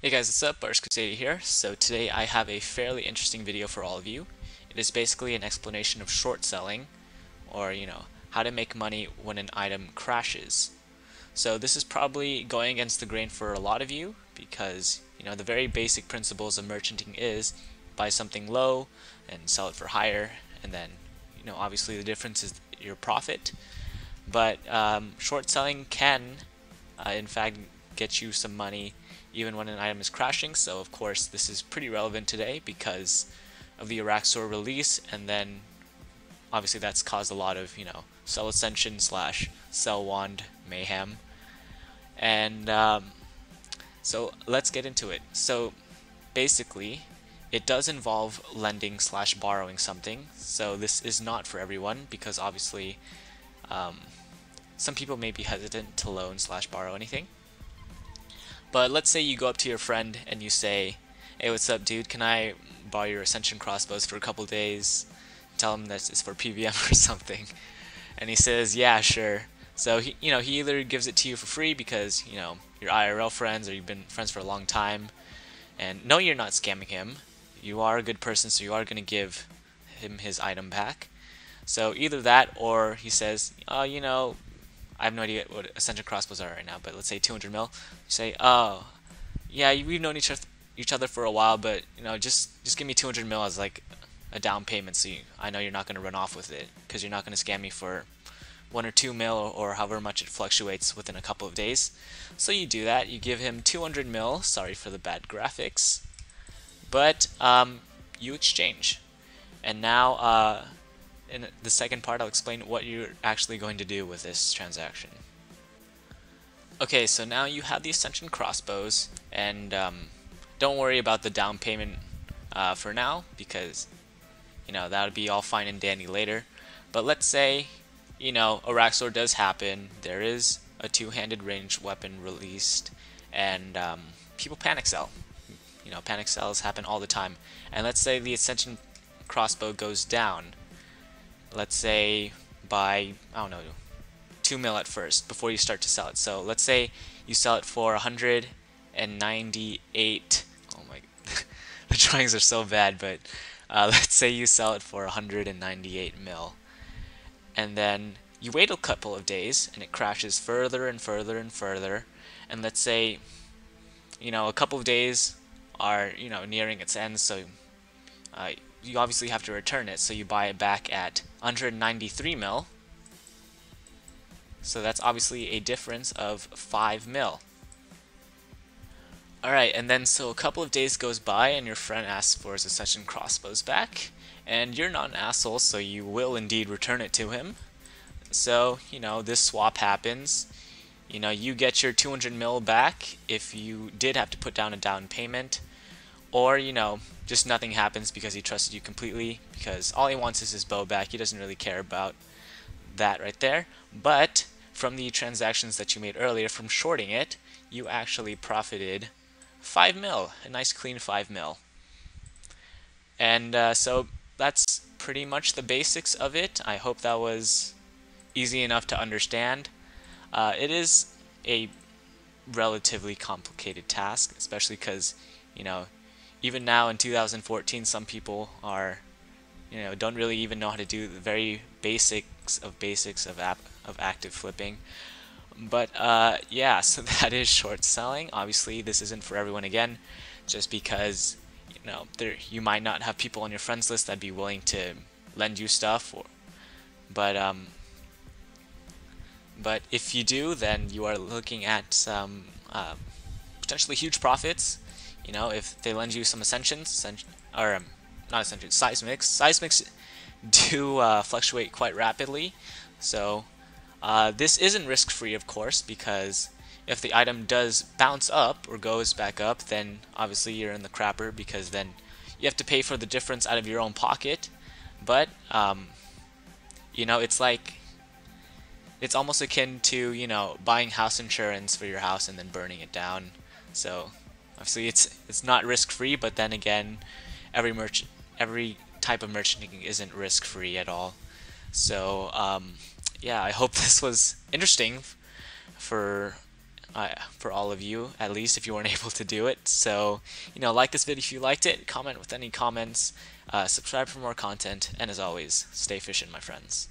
Hey guys, what's up? Crusader here. So today I have a fairly interesting video for all of you. It is basically an explanation of short selling, or how to make money when an item crashes. So this is probably going against the grain for a lot of you because the very basic principles of merchanting is buy something low and sell it for higher, and then obviously the difference is your profit. But short selling can in fact get you some money even when an item is crashing. So of course this is pretty relevant today because of the Araxor release, and then obviously that's caused a lot of sell ascension slash sell wand mayhem. And so let's get into it. So basically it does involve lending slash borrowing something, so this is not for everyone because obviously some people may be hesitant to loan slash borrow anything. But let's say you go up to your friend and you say, "Hey, what's up, dude? Can I borrow your Ascension crossbows for a couple days?" Tell him that it's for PVM or something, and he says, "Yeah, sure." So he either gives it to you for free because you're IRL friends or you've been friends for a long time, and no, you're not scamming him. You are a good person, so you are going to give him his item back. So either that, or he says, I have no idea what Ascension crossbows are right now, but let's say 200 mil. You say, "Oh, yeah, we've known each other for a while, but just give me 200 mil as like a down payment, so I know you're not going to run off with it, because you're not going to scam me for 1 or 2 mil or however much it fluctuates within a couple of days." So you do that. You give him 200 mil. Sorry for the bad graphics, but you exchange, and now in the second part, I'll explain what you're actually going to do with this transaction. Okay, so now you have the Ascension crossbows, and don't worry about the down payment for now, because that'll be all fine and dandy later. But let's say Araxor does happen. There is a two-handed ranged weapon released, and people panic sell. Panic sells happen all the time. And let's say the Ascension crossbow goes down. Let's say by, I don't know, 2 mil at first before you start to sell it. So let's say you sell it for 198. Oh my, the drawings are so bad, but let's say you sell it for 198 mil. And then you wait a couple of days and it crashes further and further and further. And let's say, a couple of days are, nearing its end, so you obviously have to return it, so you buy it back at 193 mil. So that's obviously a difference of 5 mil. Alright, and then so a couple of days goes by and your friend asks for his Ascension crossbows back, and you're not an asshole, so you will indeed return it to him. So, this swap happens. You get your 200 mil back if you did have to put down a down payment, or just nothing happens because he trusted you completely, because all he wants is his bow back. He doesn't really care about that right there. But from the transactions that you made earlier from shorting it, you actually profited 5 mil, a nice clean 5 mil. And so that's pretty much the basics of it. I hope that was easy enough to understand. It is a relatively complicated task, especially because even now in 2014, some people are, don't really even know how to do the very basics of active flipping. But yeah, so that is short selling. Obviously, this isn't for everyone again, just because you might not have people on your friends list that'd be willing to lend you stuff, but if you do, then you are looking at some potentially huge profits. If they lend you some ascensions, or not ascensions, seismics do fluctuate quite rapidly. So this isn't risk-free, of course, because if the item does bounce up or goes back up, then obviously you're in the crapper, because then you have to pay for the difference out of your own pocket. But it's almost akin to buying house insurance for your house and then burning it down. So obviously it's not risk-free, but then again, every type of merchanting isn't risk-free at all. So yeah, I hope this was interesting for for all of you, at least if you weren't able to do it. So, like this video if you liked it, comment with any comments, subscribe for more content, and as always, stay fishing, my friends.